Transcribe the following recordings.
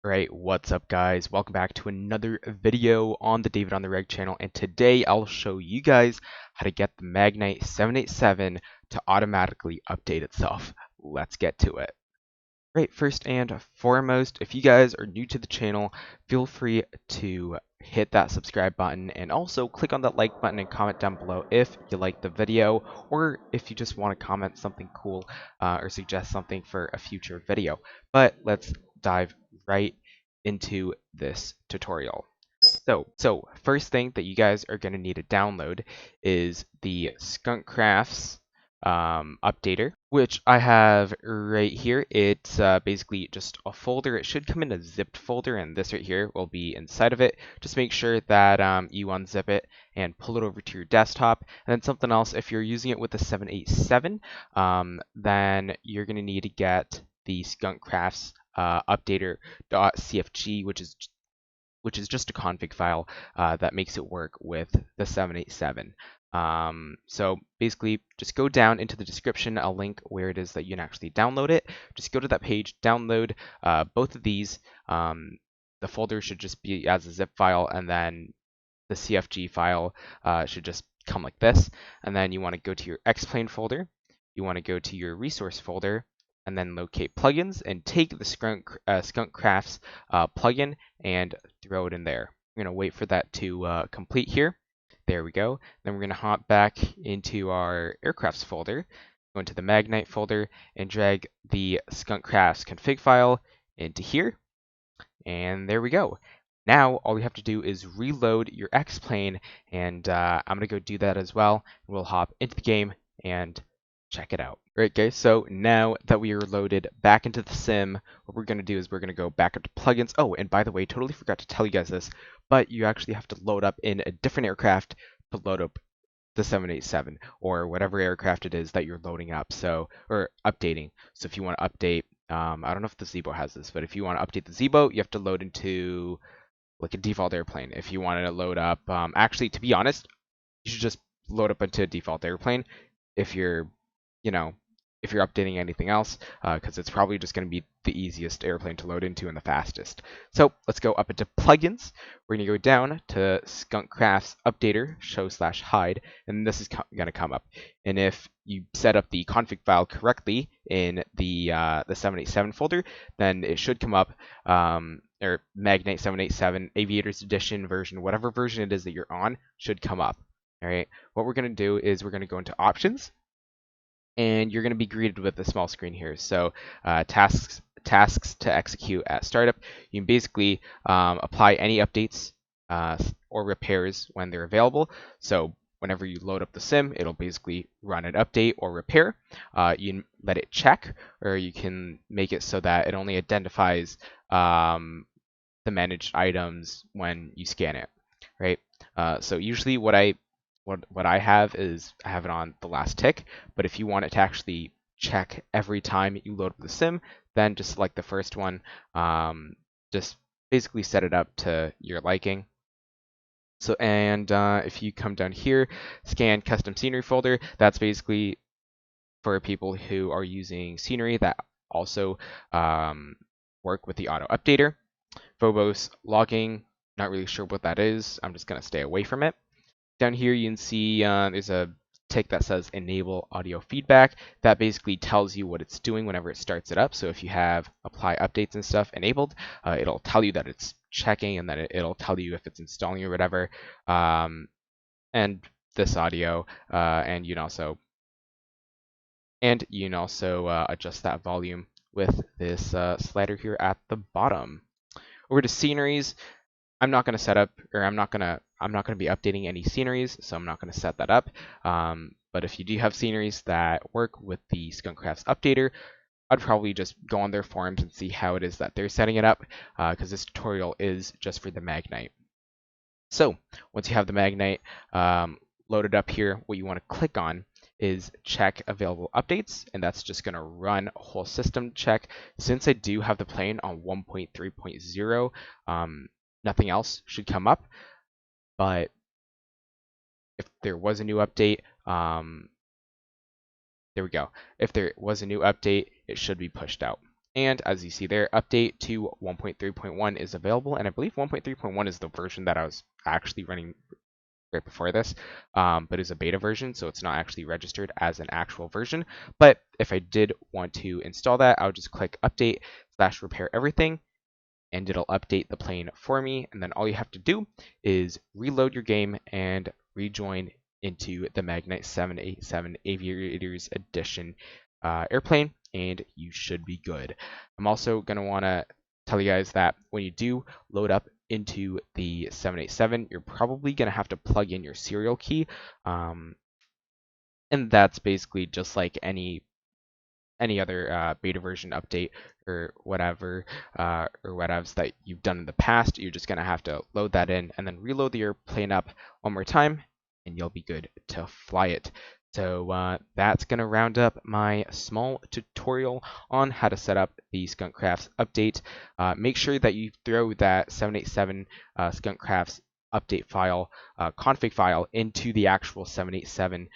Alright, what's up guys? Welcome back to another video on the Davidonthereg channel, and today I'll show you guys how to get the Magknight 787 to automatically update itself. Let's get to it. Right, first and foremost, if you guys are new to the channel, feel free to hit that subscribe button and also click on that like button and comment down below if you like the video or if you just want to comment something cool or suggest something for a future video. But let's dive right into this tutorial. So first thing that you guys are going to need to download is the Skunkcrafts updater, which I have right here. It's basically just a folder. It should come in a zipped folder, and this right here will be inside of it. Just make sure that you unzip it and pull it over to your desktop. And then something else, if you're using it with the 787, then you're going to need to get the Skunkcrafts updater.cfg, which is just a config file that makes it work with the 787. So basically, just go down into the description. I'll link where it is that you can actually download it. Just go to that page, download both of these. The folder should just be as a zip file, and then the CFG file should just come like this. And then you want to go to your Xplane folder. You want to go to your resource folder, and then locate plugins and take the Skunkcrafts plugin and throw it in there. We're going to wait for that to complete here. There we go. Then we're going to hop back into our aircrafts folder, go into the Magknight folder, and drag the Skunkcrafts config file into here. And there we go. Now all we have to do is reload your X-Plane, and I'm going to go do that as well. We'll hop into the game and check it out. Alright guys, so now that we are loaded back into the sim, what we're going to do is we're going to go back up to plugins. Oh, and by the way, totally forgot to tell you guys this, but you actually have to load up in a different aircraft to load up the 787 or whatever aircraft it is that you're loading up, or updating. So if you want to update, I don't know if the Zebo has this, but if you want to update the Zebo, you have to load into like a default airplane. If you wanted to load up, actually, to be honest, you should just load up into a default airplane if you're if you're updating anything else, because it's probably just going to be the easiest airplane to load into and the fastest. So let's go up into plugins. We're going to go down to Skunkcrafts updater show/hide, and this is going to come up. And if you set up the config file correctly in the 787 folder, then it should come up, or Magknight 787 Aviators Edition version, whatever version it is that you're on, should come up. All right. What we're going to do is we're going to go into options, and you're going to be greeted with a small screen here. So tasks to execute at startup. You can basically apply any updates or repairs when they're available. So whenever you load up the sim, it'll basically run an update or repair. You can let it check, or you can make it so that it only identifies the managed items when you scan it, right? So usually what I have is I have it on the last tick, but if you want it to actually check every time you load up the sim, then just select the first one. Just basically set it up to your liking. So, and if you come down here, scan custom scenery folder, that's basically for people who are using scenery that also work with the auto updater. Phobos logging, not really sure what that is. I'm just going to stay away from it. Down here you can see there's a tick that says enable audio feedback. That basically tells you what it's doing whenever it starts it up. So if you have apply updates and stuff enabled, it'll tell you that it's checking, and then it'll tell you if it's installing or whatever. And this audio, and you can also adjust that volume with this slider here at the bottom. Over to sceneries. I'm not going to set up, or I'm not going to be updating any sceneries, so I'm not going to set that up. But if you do have sceneries that work with the Skunkcrafts updater, I'd probably just go on their forums and see how it is that they're setting it up, because this tutorial is just for the Magknight. So once you have the Magknight loaded up here, what you want to click on is check available updates, and that's just going to run a whole system check. Since I do have the plane on 1.3.0, nothing else should come up, but if there was a new update, there we go. If there was a new update, it should be pushed out. And as you see there, update to 1.3.1 is available, and I believe 1.3.1 is the version that I was actually running right before this, but is a beta version, so it's not actually registered as an actual version. But if I did want to install that, I would just click update / repair everything, and it'll update the plane for me. And then all you have to do is reload your game and rejoin into the Magknight 787 Aviators Edition airplane, and you should be good. I'm also going to want to tell you guys that when you do load up into the 787, you're probably going to have to plug in your serial key. And that's basically just like any other beta version update or whatever or whatevs that you've done in the past. You're just going to have to load that in and then reload the airplane up one more time, and you'll be good to fly it. So that's going to round up my small tutorial on how to set up the Skunkcrafts update. Make sure that you throw that 787 Skunkcrafts update file, config file, into the actual 787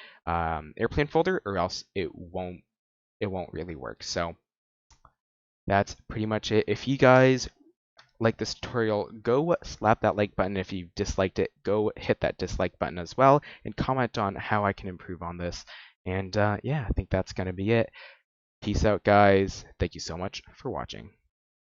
airplane folder, or else it won't really work. So that's pretty much it. If you guys like this tutorial, go slap that like button. If you disliked it, go hit that dislike button as well, and comment on how I can improve on this. And yeah, I think that's going to be it. Peace out, guys. Thank you so much for watching.